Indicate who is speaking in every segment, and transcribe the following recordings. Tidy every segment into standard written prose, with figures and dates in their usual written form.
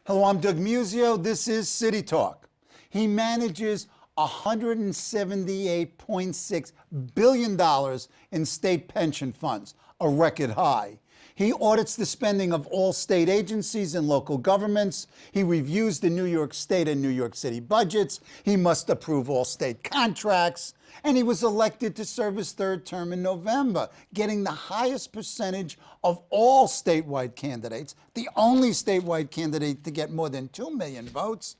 Speaker 1: Hello, I'm Doug Muzzio. This is City Talk. He manages $178.6 billion in state pension funds, a record high. He audits the spending of all state agencies and local governments. He reviews the New York State and New York City budgets. He must approve all state contracts. And he was elected to serve his third term in November, getting the highest percentage of all statewide candidates, the only statewide candidate to get more than 2 million votes.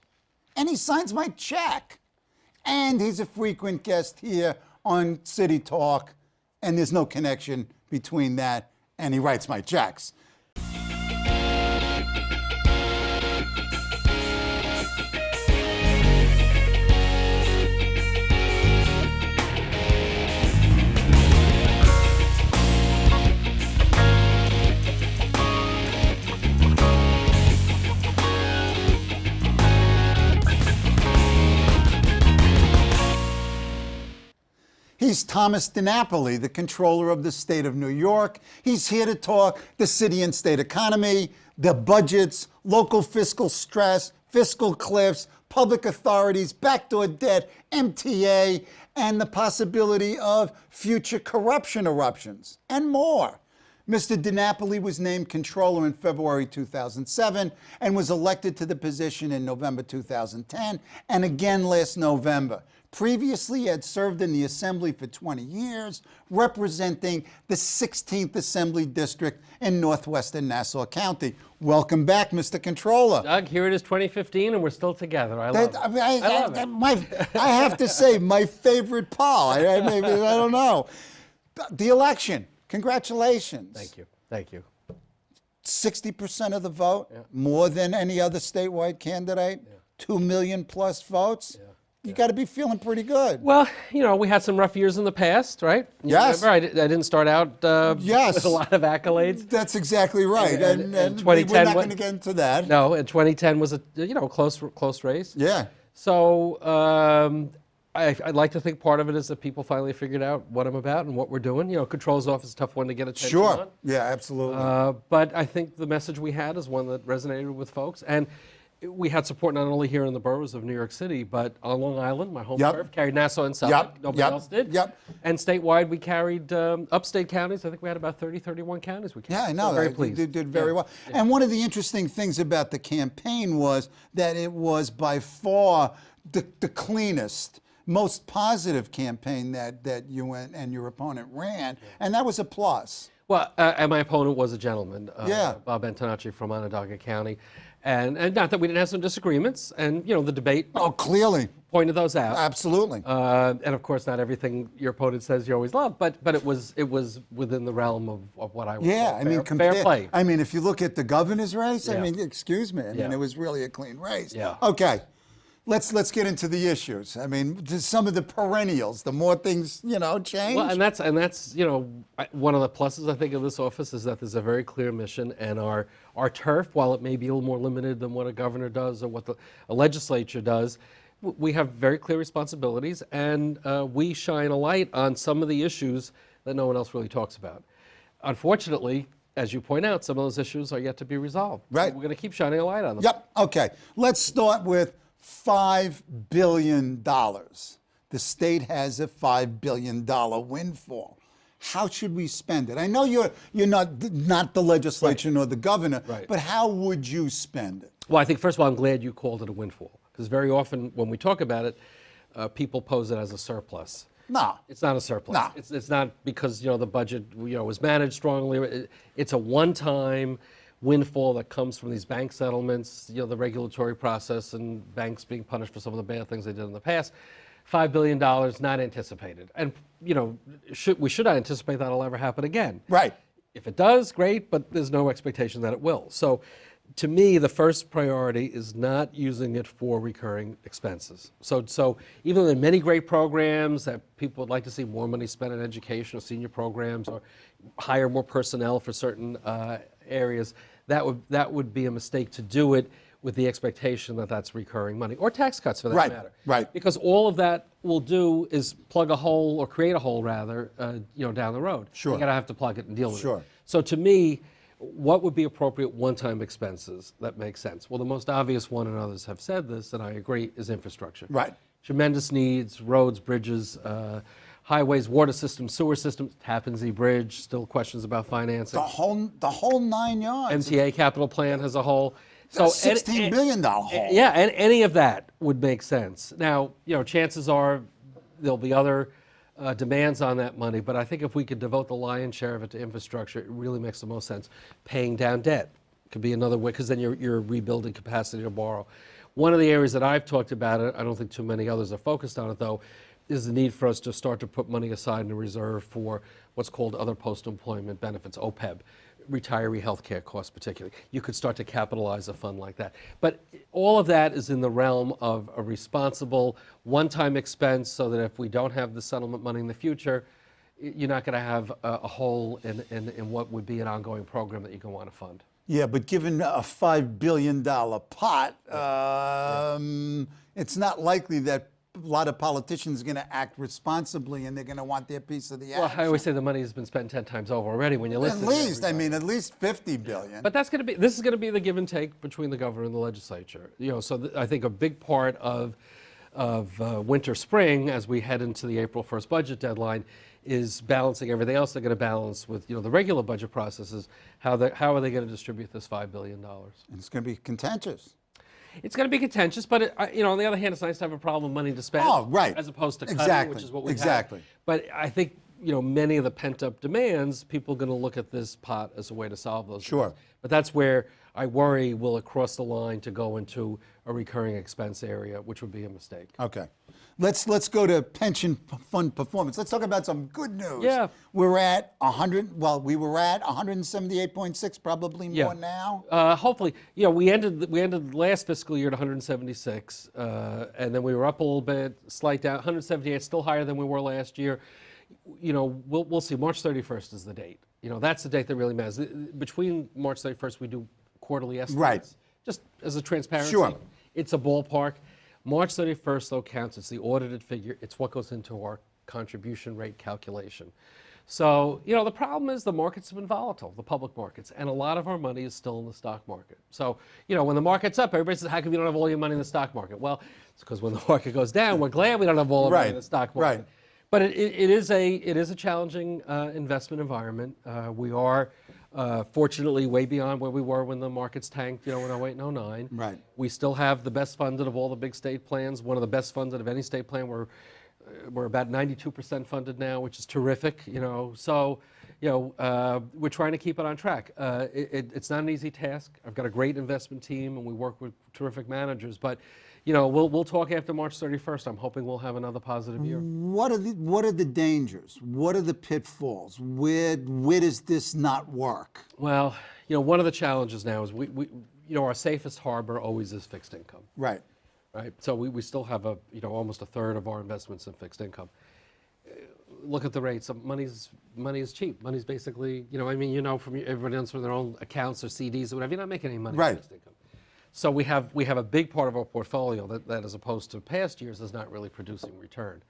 Speaker 1: And he signs my check. And he's a frequent guest here on City Talk. And there's no connection between that and he writes my checks. He's Thomas DiNapoli, the Comptroller of the state of New York. He's here to talk the city and state economy, the budgets, local fiscal stress, fiscal cliffs, public authorities, backdoor debt, MTA, and the possibility of future corruption eruptions, and more. Mr. DiNapoli was named Comptroller in February 2007 and was elected to the position in November 2010 and again last November. Previously, he had served in the Assembly for 20 years, representing the 16th Assembly District in northwestern Nassau County. Welcome back, Mr. Comptroller.
Speaker 2: Doug, here it is 2015, and we're still together. I love it.
Speaker 1: I have to say, my favorite poll. I don't know. The election. Congratulations.
Speaker 2: Thank you. Thank you.
Speaker 1: 60% of the vote, more than any other statewide candidate, 2 million plus votes. You got to be feeling pretty good.
Speaker 2: Well, you know, we had some rough years in the past, right?
Speaker 1: Yes.
Speaker 2: Remember, I didn't start out with a lot of accolades.
Speaker 1: That's exactly right. And
Speaker 2: 2010
Speaker 1: we're not going to get into that.
Speaker 2: No, and 2010 was a close race.
Speaker 1: Yeah.
Speaker 2: So I'd like to think part of it is that people finally figured out what I'm about and what we're doing. You know, Control's office is a tough one to get attention on.
Speaker 1: Sure. Yeah, absolutely.
Speaker 2: But I think the message we had is one that resonated with folks. And we had support not only here in the boroughs of New York City, but on Long Island, my home turf, carried Nassau and Suffolk. Nobody else did. And statewide, we carried upstate counties. I think we had about 30, 31 counties we carried.
Speaker 1: Yeah, I know.
Speaker 2: So very pleased.
Speaker 1: You did very well. And one of the interesting things about the campaign was that it was by far the cleanest, most positive campaign that you and your opponent ran, and that was a plus.
Speaker 2: Well, and my opponent was a gentleman, Bob Antonacci from Onondaga County. And not that we didn't have some disagreements, and you know the debate.
Speaker 1: Oh, clearly
Speaker 2: pointed those out.
Speaker 1: Absolutely.
Speaker 2: And of course, not everything your opponent says you always love, but it was within the realm of what I would call fair play.
Speaker 1: I mean, if you look at the governor's race, I mean, excuse me, I mean, it was really a clean race.
Speaker 2: Yeah.
Speaker 1: Okay. Let's get into the issues. I mean, just some of the perennials, the more things, change.
Speaker 2: Well, and that's one of the pluses, I think, of this office is that there's a very clear mission, and our turf, while it may be a little more limited than what a governor does or what a legislature does, we have very clear responsibilities, and we shine a light on some of the issues that no one else really talks about. Unfortunately, as you point out, some of those issues are yet to be resolved.
Speaker 1: Right.
Speaker 2: So we're going to keep shining a light on them.
Speaker 1: Yep. Okay. Let's start with $5 billion. The state has a $5 billion windfall. How should we spend it? I know you're not the legislature nor the governor, but how would you spend it?
Speaker 2: Well, I think, first of all, I'm glad you called it a windfall, because very often when we talk about it, people pose it as a surplus.
Speaker 1: No.
Speaker 2: It's not a surplus.
Speaker 1: No.
Speaker 2: It's not because, the budget, was managed strongly. It's a one-time windfall that comes from these bank settlements, the regulatory process and banks being punished for some of the bad things they did in the past. $5 billion not anticipated. And, we should not anticipate that'll ever happen again.
Speaker 1: Right.
Speaker 2: If it does, great, but there's no expectation that it will. So to me, the first priority is not using it for recurring expenses. So even though there are many great programs that people would like to see more money spent on education or senior programs or hire more personnel for certain areas, that would be a mistake to do it with the expectation that that's recurring money, or tax cuts for that matter.
Speaker 1: Right.
Speaker 2: Because all of that will do is plug a hole, or create a hole rather, down the road.
Speaker 1: Sure.
Speaker 2: You're gonna have to plug it and deal with
Speaker 1: Sure.
Speaker 2: it. So to me, what would be appropriate one-time expenses that make sense? Well, the most obvious one, and others have said this, and I agree, is infrastructure.
Speaker 1: Right.
Speaker 2: Tremendous needs, roads, bridges, highways, water systems, sewer systems, Tappan Zee Bridge, still questions about financing.
Speaker 1: The whole 9 yards.
Speaker 2: MTA capital plan as a whole.
Speaker 1: So $16 billion hole.
Speaker 2: Yeah, and any of that would make sense. Now, chances are there'll be other demands on that money, but I think if we could devote the lion's share of it to infrastructure, it really makes the most sense. Paying down debt could be another way, because then you're rebuilding capacity to borrow. One of the areas that I've talked about it, I don't think too many others are focused on it though, is the need for us to start to put money aside in a reserve for what's called other post-employment benefits, OPEB, retiree health care costs particularly. You could start to capitalize a fund like that. But all of that is in the realm of a responsible one-time expense, so that if we don't have the settlement money in the future, you're not going to have a hole in what would be an ongoing program that you're going to want to fund.
Speaker 1: Yeah, but given a $5 billion pot, it's not likely that a lot of politicians are going to act responsibly, and they're going to want their piece of the action.
Speaker 2: Well, I always say the money has been spent 10 times over already when you listen.
Speaker 1: At least, at least $50 billion.
Speaker 2: But this is going to be the give and take between the governor and the legislature. So I think a big part of winter, spring, as we head into the April 1st budget deadline, is balancing everything else they're going to balance with the regular budget processes. How are they going to distribute this $5 billion?
Speaker 1: And it's going to be contentious.
Speaker 2: It's going to be contentious, but on the other hand, it's nice to have a problem money to spend, as opposed to cutting, which is what we have. But I think many of the pent-up demands, people are going to look at this pot as a way to solve those.
Speaker 1: Sure.
Speaker 2: Demands. But that's where I worry will it cross the line to go into a recurring expense area, which would be a mistake.
Speaker 1: Okay. Let's go to pension fund performance. Let's talk about some good news.
Speaker 2: Yeah.
Speaker 1: We're at 100, well, we were at 178.6, probably more now.
Speaker 2: Hopefully, we ended last fiscal year at 176, and then we were up a little bit, slight down, 178, still higher than we were last year. We'll see. March 31st is the date. That's the date that really matters. Between March 31st, we do quarterly estimates.
Speaker 1: Right.
Speaker 2: Just as a transparency.
Speaker 1: Sure.
Speaker 2: It's a ballpark. March 31st, though, counts. It's the audited figure. It's what goes into our contribution rate calculation. So, the problem is the markets have been volatile, the public markets, and a lot of our money is still in the stock market. So, when the market's up, everybody says, how come you don't have all your money in the stock market? Well, it's because when the market goes down, we're glad we don't have all our money in the stock market.
Speaker 1: Right.
Speaker 2: But it is a challenging investment environment. We are fortunately way beyond where we were when the markets tanked, in 08 and 09.
Speaker 1: Right.
Speaker 2: We still have the best funded of all the big state plans, one of the best funded of any state plan. We're about 92% funded now, which is terrific, So, we're trying to keep it on track. It's not an easy task. I've got a great investment team, and we work with terrific managers, but we'll talk after March 31st. I'm hoping we'll have another positive year.
Speaker 1: What are the dangers? What are the pitfalls? Where does this not work?
Speaker 2: Well, one of the challenges now is we our safest harbor always is fixed income.
Speaker 1: Right.
Speaker 2: Right. So we still have almost a third of our investments in fixed income. Look at the rates. Money is cheap. Money's basically, from everybody else from their own accounts or CDs or whatever. You're not making any money in fixed income. So we have a big part of our portfolio that as opposed to past years, is not really producing return.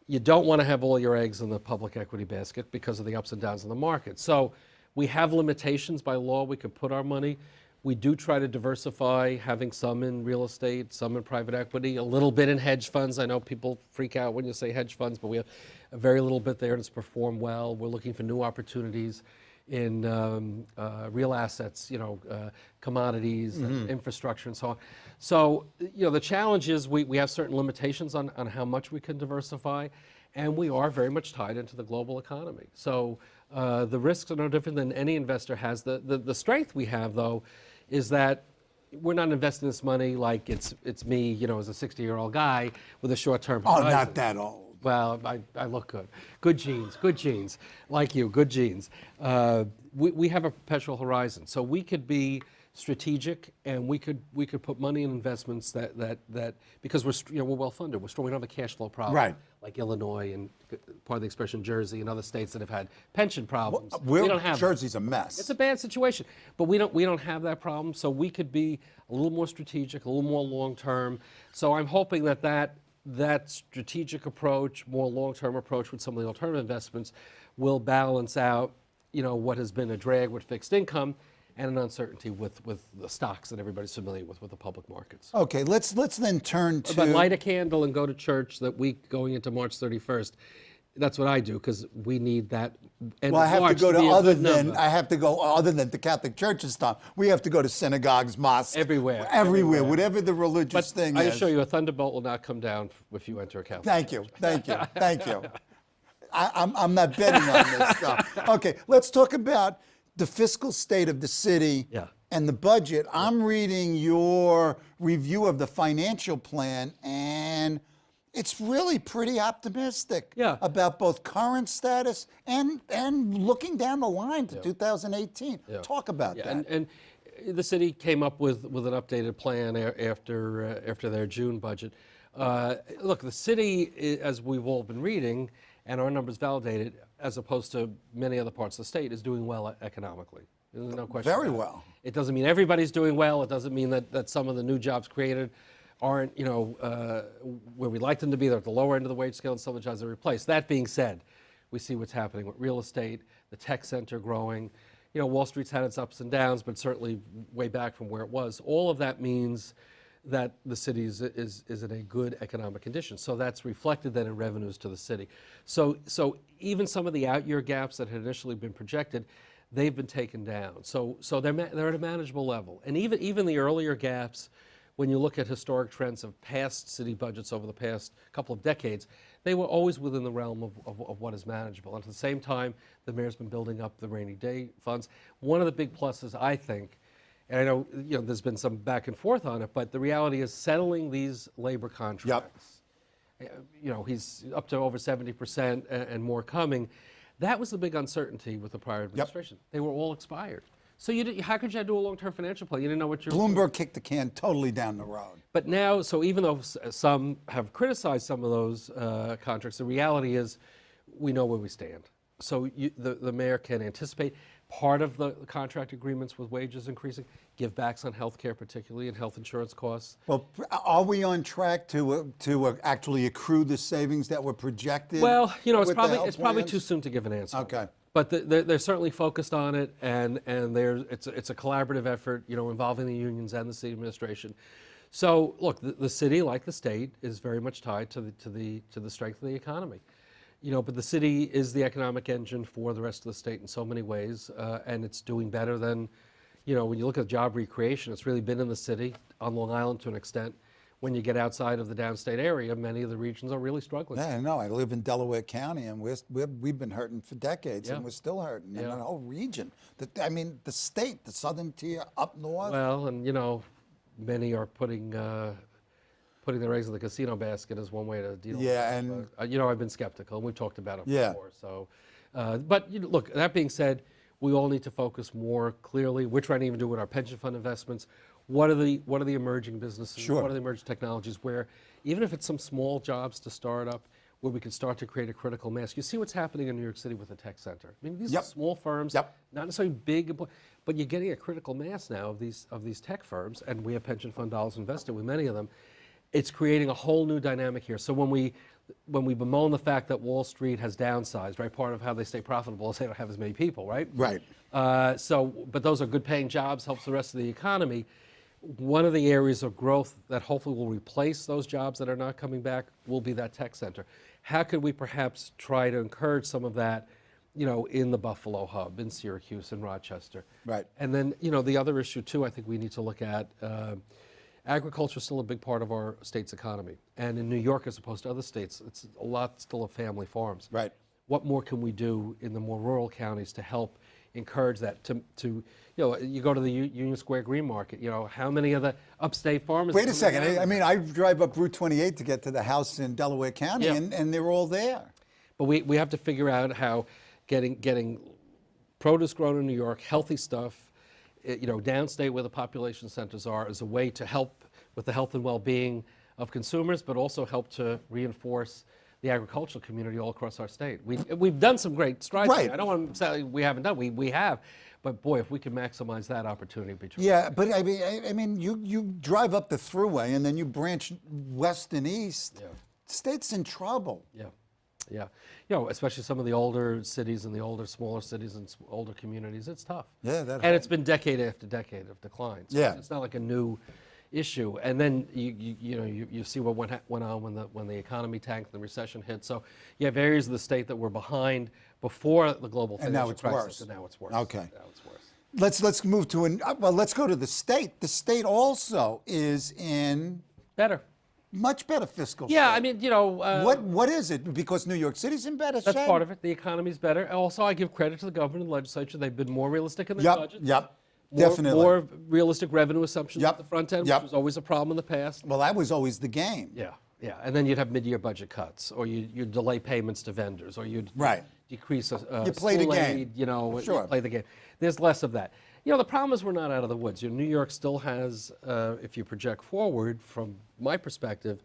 Speaker 2: You don't want to have all your eggs in the public equity basket because of the ups and downs of the market. So we have limitations by law. We could put our money. We do try to diversify, having some in real estate, some in private equity, a little bit in hedge funds. I know people freak out when you say hedge funds, but we have a very little bit there, and it's performed well. We're looking for new opportunities in real assets, commodities, infrastructure, and so on. So, the challenge is we have certain limitations on how much we can diversify, and we are very much tied into the global economy. So the risks are no different than any investor has. The strength we have, though, is that we're not investing this money like it's me, as a 60-year-old guy with a short-term horizon.
Speaker 1: Oh, not that old.
Speaker 2: Well, I look good. Good genes, like you, good genes. We have a perpetual horizon, so we could be strategic, and we could put money in investments that because we're well funded, we're strong. We don't have a cash flow problem,
Speaker 1: right? Like
Speaker 2: Illinois and part of the expression Jersey and other states that have had pension problems.
Speaker 1: Well,
Speaker 2: we don't have
Speaker 1: Jersey's a mess.
Speaker 2: It's a bad situation, but we don't have that problem. So we could be a little more strategic, a little more long term. So I'm hoping that strategic approach, more long-term approach with some of the alternative investments will balance out what has been a drag with fixed income and an uncertainty with the stocks that everybody's familiar with the public markets.
Speaker 1: Okay, let's then turn to.
Speaker 2: But light a candle and go to church that week going into March 31st. That's what I do because we need that.
Speaker 1: Well, I have to go to other than the Catholic Church's stuff. We have to go to synagogues, mosques,
Speaker 2: everywhere,
Speaker 1: whatever the religious thing is.
Speaker 2: I assure you, a thunderbolt will not come down if you enter a Catholic.
Speaker 1: Thank you. I'm not betting on this stuff. Okay, let's talk about the fiscal state of the city and the budget. I'm reading your review of the financial plan, and it's really pretty optimistic about both current status and looking down the line to 2018. Talk about that.
Speaker 2: And the city came up with an updated plan after their June budget. Look, the city, as we've all been reading, and our numbers validated, as opposed to many other parts of the state, is doing well economically. There's no question.
Speaker 1: Very well.
Speaker 2: It doesn't mean everybody's doing well. It doesn't mean that some of the new jobs created aren't, where we'd like them to be. They're at the lower end of the wage scale, and some of the jobs are replaced. That being said, we see what's happening with real estate, the tech sector growing. Wall Street's had its ups and downs, but certainly way back from where it was. All of that means that the city is in a good economic condition. So that's reflected then in revenues to the city. So even some of the out-year gaps that had initially been projected, they've been taken down. So they're at a manageable level. And even the earlier gaps, when you look at historic trends of past city budgets over the past couple of decades, they were always within the realm of what is manageable. And at the same time, the mayor's been building up the rainy day funds. One of the big pluses, I think, and I know there's been some back and forth on it, but the reality is settling these labor contracts. He's up to over 70% and more coming. That was the big uncertainty with the prior administration. They were all expired. So how could you do a long-term financial plan? You didn't know what you're.
Speaker 1: Bloomberg kicked the can totally down the road.
Speaker 2: But now, so even though some have criticized some of those contracts, the reality is we know where we stand. So the mayor can anticipate part of the contract agreements with wages increasing, give backs on health care, particularly, and health insurance costs.
Speaker 1: Well, are we on track to actually accrue the savings that were projected?
Speaker 2: Well, it's probably too soon to give an answer.
Speaker 1: Okay.
Speaker 2: But they're certainly focused on it, and it's a collaborative effort, involving the unions and the city administration. So look, the city, like the state, is very much tied to the strength of the economy. But the city is the economic engine for the rest of the state in so many ways, and it's doing better than, when you look at job recreation, it's really been in the city, on Long Island to an extent. When you get outside of the downstate area, many of the regions are really struggling.
Speaker 1: Yeah, I know. I live in Delaware County, and we've been hurting for decades, and we're still hurting. And the whole region, the state, the southern tier, up north.
Speaker 2: Well, and many are putting their eggs in the casino basket as one way to deal with it.
Speaker 1: Yeah, and
Speaker 2: I've been skeptical, and we've talked about it before. So, but look, that being said, we all need to focus more clearly. We're trying to even do with our pension fund investments. What are the emerging businesses?
Speaker 1: Sure.
Speaker 2: What are the emerging technologies where, even if it's some small jobs to start up, where we can start to create a critical mass? You see what's happening in New York City with the tech center. I mean, these are small firms, not necessarily big, but you're getting a critical mass now of these tech firms, and we have pension fund dollars invested with many of them. It's creating a whole new dynamic here. So when we bemoan the fact that Wall Street has downsized, right? Part of how they stay profitable is they don't have as many people, right?
Speaker 1: Right.
Speaker 2: But those are good paying jobs, helps the rest of the economy. One of the areas of growth that hopefully will replace those jobs that are not coming back will be that tech center. How could we perhaps try to encourage some of that, in the Buffalo hub, in Syracuse, in Rochester?
Speaker 1: Right.
Speaker 2: And then, the other issue too, I think we need to look at, agriculture is still a big part of our state's economy. And in New York, as opposed to other states, it's a lot still of family farms.
Speaker 1: Right.
Speaker 2: What more can we do in the more rural counties to help encourage that you go to the Union Square Green Market, how many of the upstate farmers...
Speaker 1: Wait a second, I drive up Route 28 to get to the house in Delaware County, and they're all there.
Speaker 2: But we have to figure out how getting produce grown in New York, healthy stuff, downstate where the population centers are, is a way to help with the health and well-being of consumers, but also help to reinforce the agricultural community all across our state. We've done some great strides.
Speaker 1: Right.
Speaker 2: I don't want to say we haven't done. We have, but boy, if we can maximize that opportunity, it'd be terrific.
Speaker 1: Yeah, but I mean, you drive up the thruway and then you branch west and east.
Speaker 2: Yeah.
Speaker 1: State's in trouble.
Speaker 2: Yeah. Yeah, you know, especially some of the older cities and the older, smaller cities and older communities, it's tough.
Speaker 1: Yeah, that
Speaker 2: and it's been decade after decade of decline. So
Speaker 1: Yeah.
Speaker 2: it's not like a new issue. And then you see what went on when the economy tanked, the recession hit. So you have areas of the state that were behind before the global
Speaker 1: And now
Speaker 2: financial
Speaker 1: it's
Speaker 2: crisis,
Speaker 1: worse.
Speaker 2: and now it's worse.
Speaker 1: Okay.
Speaker 2: Now it's worse.
Speaker 1: Let's move to let's go to the state. The state also is in
Speaker 2: Better.
Speaker 1: much better fiscal
Speaker 2: Yeah,
Speaker 1: shape.
Speaker 2: I mean, you know.
Speaker 1: What is it? Because New York City's in better shape?
Speaker 2: That's part of it. The economy's better. Also, I give credit to the government and the legislature. They've been more realistic in their
Speaker 1: Yep,
Speaker 2: budgets.
Speaker 1: yep,
Speaker 2: More,
Speaker 1: definitely.
Speaker 2: More realistic revenue assumptions
Speaker 1: Yep,
Speaker 2: at the front end,
Speaker 1: yep.
Speaker 2: which was always a problem in the past.
Speaker 1: Well, that was always the game.
Speaker 2: Yeah, yeah. And then you'd have mid-year budget cuts, or you'd delay payments to vendors, or you'd
Speaker 1: Right.
Speaker 2: decrease
Speaker 1: You play the
Speaker 2: school
Speaker 1: game.
Speaker 2: aid, you know,
Speaker 1: Sure.
Speaker 2: you play the game. There's less of that. You know, the problem is we're not out of the woods. You know, New York still has, if you project forward, from my perspective,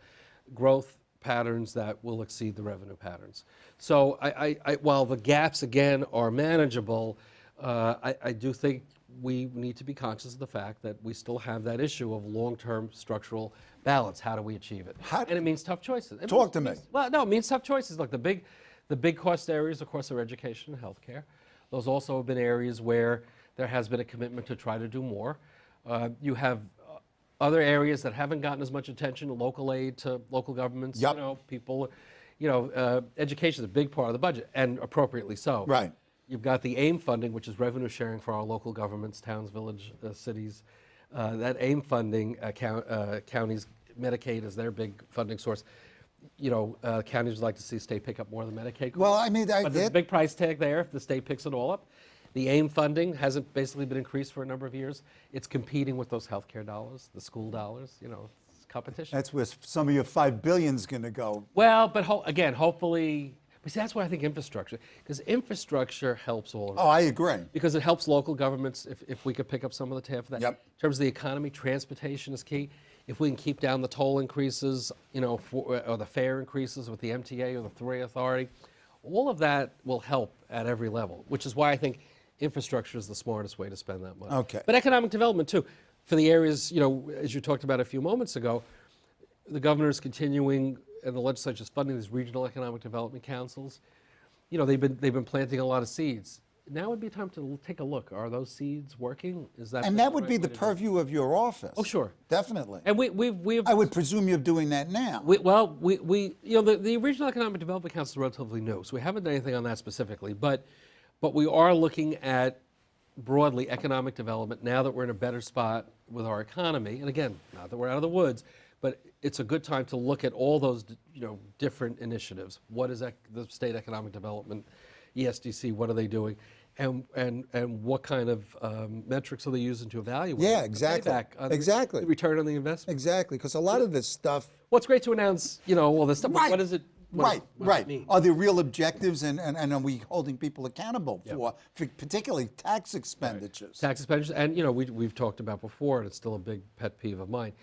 Speaker 2: growth patterns that will exceed the revenue patterns. So while the gaps, again, are manageable, I do think we need to be conscious of the fact that we still have that issue of long-term structural balance. How do we achieve it? And it means tough choices.
Speaker 1: Talk to me.
Speaker 2: Well, no, it means tough choices. Look, the big cost areas, of course, are education and healthcare. Those also have been areas where there has been a commitment to try to do more. You have other areas that haven't gotten as much attention, local aid to local governments.
Speaker 1: Yep.
Speaker 2: You know, people, education is a big part of the budget, and appropriately so.
Speaker 1: Right.
Speaker 2: You've got the AIM funding, which is revenue sharing for our local governments, towns, village, cities. That AIM funding, counties, Medicaid is their big funding source. You know, counties would like to see state pick up more of the Medicaid.
Speaker 1: Well, I mean,
Speaker 2: but there's a big price tag there if the state picks it all up. The AIM funding hasn't basically been increased for a number of years. It's competing with those healthcare dollars, the school dollars. You know, it's competition.
Speaker 1: that's where some of your $5 billion's going to go.
Speaker 2: Well, but again, hopefully, but see, that's why I think infrastructure, because infrastructure helps all of us.
Speaker 1: Oh, I agree.
Speaker 2: Because it helps local governments if we could pick up some of the tab for that.
Speaker 1: Yep.
Speaker 2: In terms of the economy, transportation is key. If we can keep down the toll increases, you know, or the fare increases with the MTA or the Thruway Authority, all of that will help at every level, which is why I think infrastructure is the smartest way to spend that money.
Speaker 1: Okay.
Speaker 2: But economic development too, for the areas, you know, as you talked about a few moments ago, the governor is continuing and the legislature is funding these regional economic development councils. You know, they've been planting a lot of seeds. Now would be time to take a look. Are those seeds working? Is that
Speaker 1: And that would be the purview of your office.
Speaker 2: Oh, sure.
Speaker 1: Definitely.
Speaker 2: And we've
Speaker 1: I would presume you're doing that now.
Speaker 2: we you know, the Regional Economic Development Council is relatively new, so we haven't done anything on that specifically, but we are looking at broadly economic development now that we're in a better spot with our economy. And again, not that we're out of the woods, but it's a good time to look at all those, you know, different initiatives. What is the state economic development, ESDC, what are they doing? And what kind of metrics are they using to evaluate?
Speaker 1: Yeah,
Speaker 2: the
Speaker 1: exactly.
Speaker 2: payback on
Speaker 1: Exactly.
Speaker 2: the return on the investment.
Speaker 1: Exactly, because a lot of this stuff.
Speaker 2: Well, it's great to announce, you know, all this stuff, but
Speaker 1: Right.
Speaker 2: what is it? What does it mean?
Speaker 1: Are there real objectives, and are we holding people accountable for particularly tax expenditures?
Speaker 2: Tax expenditures, and you know, we've talked about before, and it's still a big pet peeve of mine,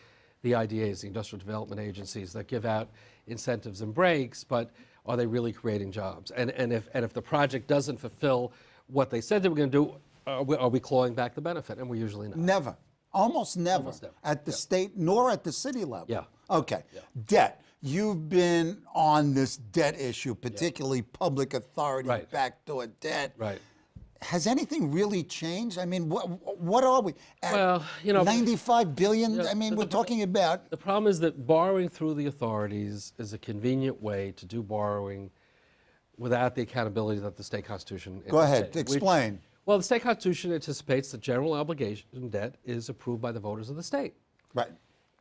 Speaker 2: the IDAs, the industrial development agencies that give out incentives and breaks, but are they really creating jobs? And if the project doesn't fulfill what they said they were going to do, are we clawing back the benefit? And we're usually not.
Speaker 1: Never. Almost never.
Speaker 2: Almost never.
Speaker 1: At the state nor at the city level.
Speaker 2: Yeah.
Speaker 1: Okay. Debt. You've been on this debt issue, particularly public authority backdoor debt.
Speaker 2: Right.
Speaker 1: Has anything really changed? I mean, what are we at?
Speaker 2: Well, you know,
Speaker 1: 95 billion. I mean, we're talking about.
Speaker 2: The problem is that borrowing through the authorities is a convenient way to do borrowing without the accountability that the state constitution
Speaker 1: Go ahead.
Speaker 2: anticipates,
Speaker 1: Explain.
Speaker 2: Well, the state constitution anticipates that general obligation debt is approved by the voters of the state.
Speaker 1: Right.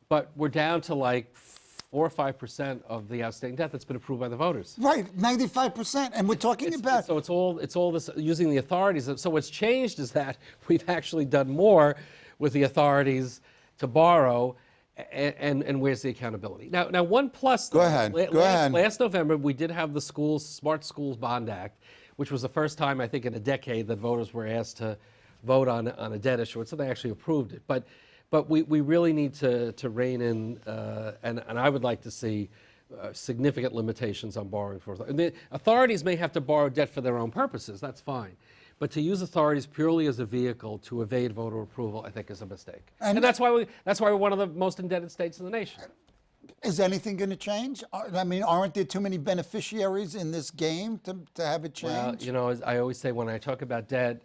Speaker 2: But we're down to like 4 or 5% of the outstanding debt that's been approved by the voters.
Speaker 1: Right. 95%. And we're talking about.
Speaker 2: So it's all this using the authorities. So what's changed is that we've actually done more with the authorities to borrow, and where's the accountability? Now one plus.
Speaker 1: Go ahead. Go ahead.
Speaker 2: Last November we did have the Smart Schools Bond Act, which was the first time I think in a decade that voters were asked to vote on a debt issuance, so they actually approved it. But we really need to rein in, and I would like to see significant limitations on borrowing for the authorities may have to borrow debt for their own purposes. That's fine, but to use authorities purely as a vehicle to evade voter approval, I think, is a mistake. And that's why we're one of the most indebted states in the nation.
Speaker 1: Is anything going to change? I mean, aren't there too many beneficiaries in this game to have it
Speaker 2: Well,
Speaker 1: change?
Speaker 2: you know, as I always say when I talk about debt,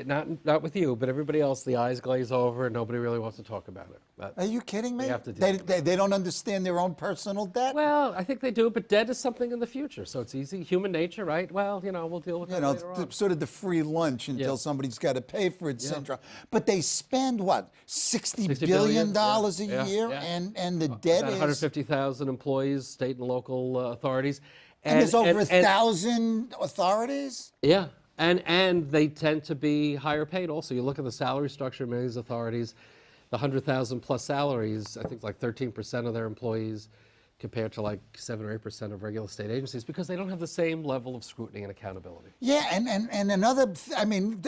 Speaker 2: not with you, but everybody else, the eyes glaze over and nobody really wants to talk about it. But
Speaker 1: Are you kidding me?
Speaker 2: have to deal with
Speaker 1: They don't understand their own personal debt?
Speaker 2: well, I think they do, but debt is something in the future, so it's easy. Human nature, right? Well, you know, we'll deal with
Speaker 1: You
Speaker 2: that
Speaker 1: know,
Speaker 2: later on.
Speaker 1: sort of the free lunch until
Speaker 2: Yeah.
Speaker 1: somebody's got to pay for it
Speaker 2: Yeah.
Speaker 1: syndrome. But they spend what, $60
Speaker 2: $60
Speaker 1: billion
Speaker 2: billion?
Speaker 1: a
Speaker 2: Yeah,
Speaker 1: year,
Speaker 2: yeah.
Speaker 1: and the debt
Speaker 2: About
Speaker 1: is.
Speaker 2: 150,000 employees, state and local authorities.
Speaker 1: And there's over 1,000 authorities.
Speaker 2: Yeah, and they tend to be higher paid also. You look at the salary structure of many of these authorities, the 100,000 plus salaries, I think like 13% of their employees compared to like 7 or 8% of regular state agencies because they don't have the same level of scrutiny and accountability.
Speaker 1: Yeah, and another, I mean,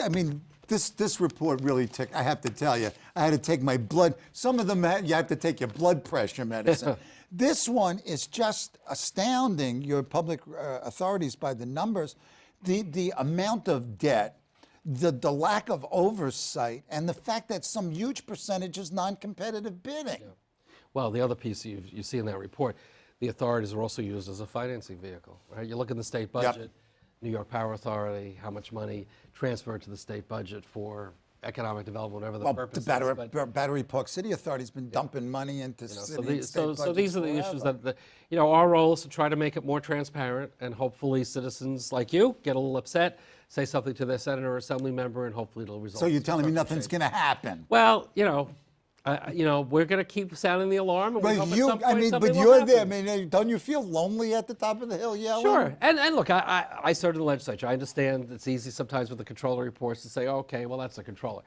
Speaker 1: this report really took, I have to tell you, I had to take my blood, some of them you have to take your blood pressure medicine. This one is just astounding, your public authorities by the numbers, the amount of debt, the lack of oversight, and the fact that some huge percentage is non-competitive bidding.
Speaker 2: Yeah. Well, the other piece you see in that report, the authorities are also used as a financing vehicle, right? You look in the state budget, New York Power Authority, how much money transferred to the state budget for economic development, whatever the
Speaker 1: Well,
Speaker 2: purpose
Speaker 1: the
Speaker 2: is. But,
Speaker 1: Battery Park City Authority's been dumping money into
Speaker 2: you know,
Speaker 1: city and state
Speaker 2: so
Speaker 1: budgets
Speaker 2: these are the issues
Speaker 1: forever.
Speaker 2: that, you know, our role is to try to make it more transparent and hopefully citizens like you get a little upset, say something to their senator or assembly member, and hopefully it'll result.
Speaker 1: So you're
Speaker 2: in
Speaker 1: telling me
Speaker 2: constructive
Speaker 1: nothing's
Speaker 2: change.
Speaker 1: going to happen?
Speaker 2: Well, you know, we're going to keep sounding the alarm. And we hope
Speaker 1: But
Speaker 2: at some point something
Speaker 1: but
Speaker 2: will
Speaker 1: you're there. I
Speaker 2: happen.
Speaker 1: mean, don't you feel lonely at the top of the hill yelling?
Speaker 2: Sure, and look, I served in the legislature. I understand it's easy sometimes with the controller reports to say, okay, well, that's the controller.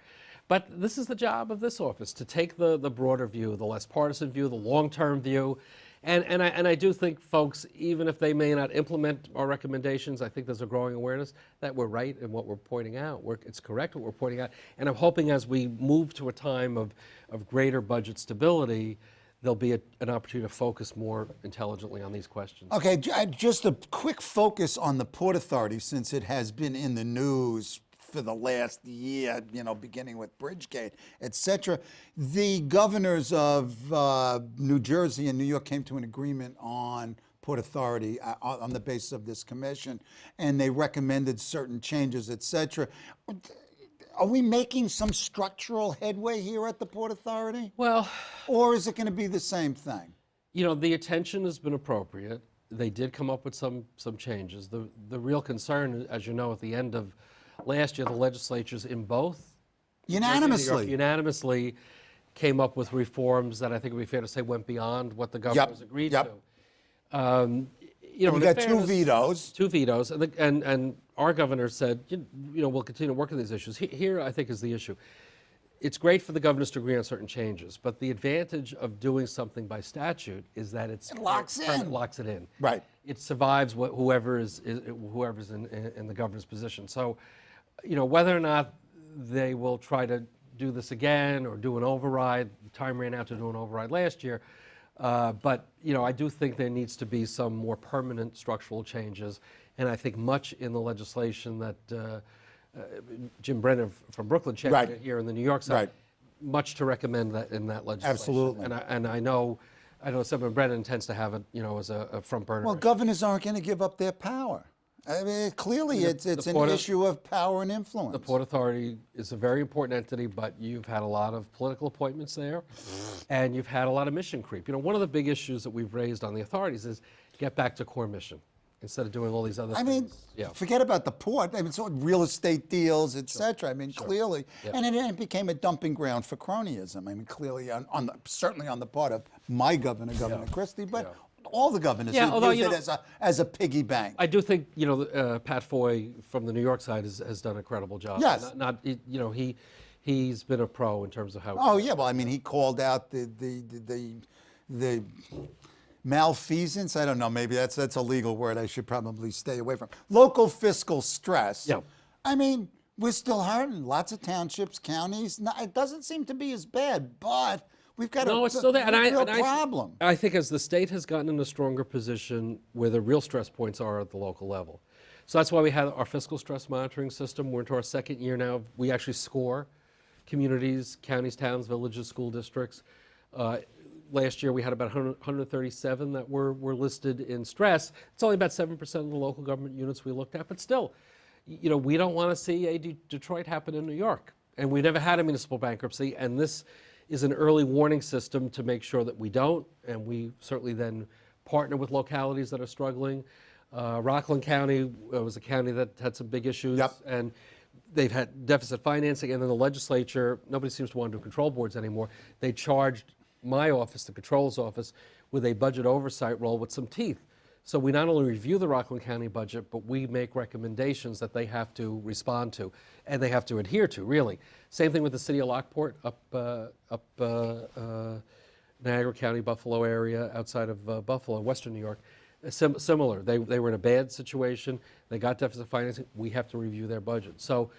Speaker 2: But this is the job of this office, to take the broader view, the less partisan view, the long-term view. And I do think folks, even if they may not implement our recommendations, I think there's a growing awareness that we're right in what we're pointing out. It's correct what we're pointing out. And I'm hoping as we move to a time of greater budget stability, there'll be an opportunity to focus more intelligently on these questions.
Speaker 1: Okay, just a quick focus on the Port Authority, since it has been in the news for the last year, you know, beginning with Bridgegate, et cetera. The governors of New Jersey and New York came to an agreement on Port Authority on the basis of this commission, and they recommended certain changes, et cetera. Are we making some structural headway here at the Port Authority?
Speaker 2: Well,
Speaker 1: Or is it going to be the same thing?
Speaker 2: you know, the attention has been appropriate. They did come up with some changes. The real concern, as you know, at the end of last year, the legislatures in both New Jersey and New York
Speaker 1: Unanimously.
Speaker 2: unanimously came up with reforms that I think it would be fair to say went beyond what the governors agreed
Speaker 1: yep.
Speaker 2: to. You know,
Speaker 1: We
Speaker 2: in
Speaker 1: got two
Speaker 2: fairness-
Speaker 1: vetoes.
Speaker 2: Two vetoes, and our governor said, you know, we'll continue to work on these issues. Here, I think, is the issue. It's great for the governors to agree on certain changes, but the advantage of doing something by statute is that it
Speaker 1: locks it in. Right.
Speaker 2: It survives whoever's in the governor's position. So, you know, whether or not they will try to do this again or do an override, the time ran out to do an override last year. But, you know, I do think there needs to be some more permanent structural changes. And I think much in the legislation that Jim Brennan from Brooklyn championed
Speaker 1: Right.
Speaker 2: here in the New York side,
Speaker 1: Right.
Speaker 2: much to recommend that in that legislation.
Speaker 1: Absolutely.
Speaker 2: And I know Senator Brennan intends to have it, you know, as a front burner.
Speaker 1: Well, governors aren't going to give up their power. I mean, clearly it's an
Speaker 2: Port-
Speaker 1: issue of power and influence.
Speaker 2: The Port Authority is a very important entity, but you've had a lot of political appointments there, and you've had a lot of mission creep. You know, one of the big issues that we've raised on the authorities is get back to core mission instead of doing all these other
Speaker 1: I
Speaker 2: things.
Speaker 1: mean, forget about the port. I mean, so real estate deals, et cetera. I mean, clearly,
Speaker 2: Yeah.
Speaker 1: and it became a dumping ground for cronyism. I mean, clearly, certainly on the part of my governor, Governor Christie, but all the governors
Speaker 2: Yeah,
Speaker 1: have
Speaker 2: although,
Speaker 1: used
Speaker 2: you
Speaker 1: it as a piggy bank.
Speaker 2: I do think, you know, Pat Foy from the New York side has done a credible job.
Speaker 1: Yes.
Speaker 2: You know, he's been a pro in terms of how.
Speaker 1: Oh yeah, well, I mean, he called out the malfeasance. I don't know. Maybe that's a legal word. I should probably stay away from. Local fiscal stress.
Speaker 2: Yeah.
Speaker 1: I mean, we're still hurting. Lots of townships, counties. It doesn't seem to be as bad, but we've got
Speaker 2: No,
Speaker 1: a
Speaker 2: it's still there.
Speaker 1: real problem.
Speaker 2: I think as the state has gotten in a stronger position where the real stress points are at the local level. So that's why we have our fiscal stress monitoring system. We're into our second year now. We actually score communities, counties, towns, villages, school districts. last year we had about 137 that were listed in stress. It's only about 7% of the local government units we looked at, but still, we don't want to see a Detroit happen in New York. And we never had a municipal bankruptcy, and this is an early warning system to make sure that we don't, and we certainly then partner with localities that are struggling. Rockland County was a county that had some big issues, and they've had deficit financing, and then the legislature, nobody seems to want to do control boards anymore. They charged my office, the controller's office, with a budget oversight role with some teeth. So we not only review the Rockland County budget, but we make recommendations that they have to respond to, and they have to adhere to, really. Same thing with the city of Lockport, up Niagara County, Buffalo area, outside of Buffalo, Western New York. Similar, they were in a bad situation, they got deficit financing, we have to review their budget. So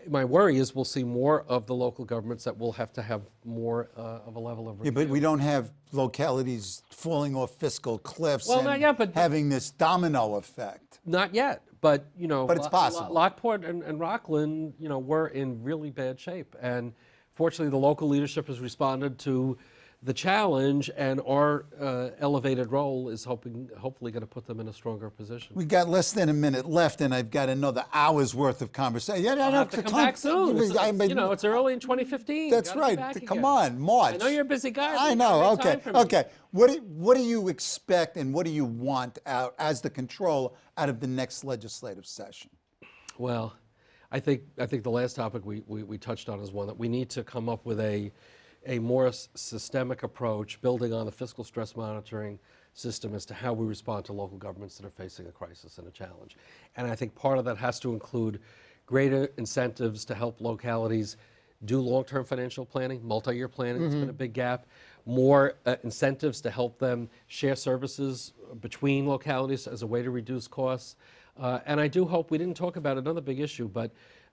Speaker 2: my worry is we'll see more of the local governments that will have to have more of a level of review.
Speaker 1: Yeah, but we don't have localities falling off fiscal cliffs
Speaker 2: Well,
Speaker 1: and
Speaker 2: not yet, but
Speaker 1: having this domino effect.
Speaker 2: Not yet, but
Speaker 1: But it's possible.
Speaker 2: Lockport and Rockland, were in really bad shape, and fortunately, the local leadership has responded to the challenge, and our elevated role is hopefully going to put them in a stronger position.
Speaker 1: We got less than a minute left, and I've got another hour's worth of conversation. Yeah,
Speaker 2: I'll have to come back soon. It's early in 2015.
Speaker 1: That's right. Come on, March.
Speaker 2: I know you're a busy guy.
Speaker 1: I know. Okay. What do you expect, and what do you want out as the controller out of the next legislative session?
Speaker 2: Well, I think the last topic we touched on is one that we need to come up with a more systemic approach, building on the fiscal stress monitoring system as to how we respond to local governments that are facing a crisis and a challenge. And I think part of that has to include greater incentives to help localities do long-term financial planning, multi-year planning. It's been a big gap. More incentives to help them share services between localities as a way to reduce costs. And I do hope, we didn't talk about another big issue, but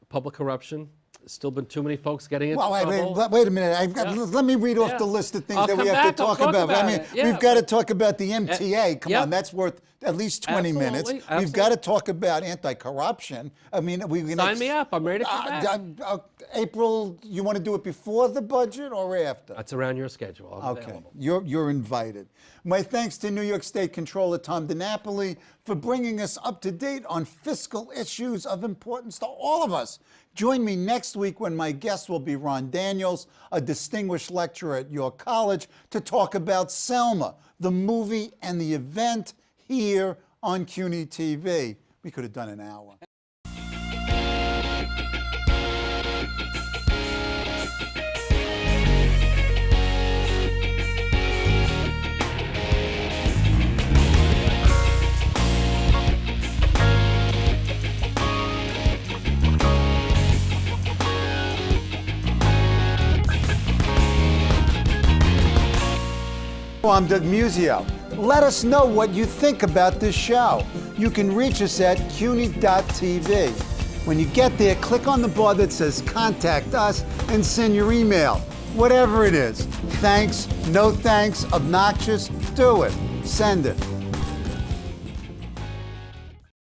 Speaker 2: public corruption. Still been too many folks getting into trouble.
Speaker 1: Wait a minute. Let me read off the list of things that we have to talk about. We've got to talk about the MTA. Come on, that's worth at least 20 minutes. We've got to talk about anti-corruption. Sign
Speaker 2: me up. I'm ready for that.
Speaker 1: April, you want to do it before the budget or after?
Speaker 2: That's around your schedule. I'm available.
Speaker 1: You're invited. My thanks to New York State Comptroller Tom DiNapoli for bringing us up to date on fiscal issues of importance to all of us. Join me next week when my guest will be Ron Daniels, a distinguished lecturer at York College, to talk about Selma, the movie and the event here on CUNY TV. We could have done an hour. I'm Doug Muzzio. Let us know what you think about this show. You can reach us at CUNY.TV. When you get there, click on the bar that says Contact Us and send your email. Whatever it is. Thanks, no thanks, obnoxious, do it. Send it.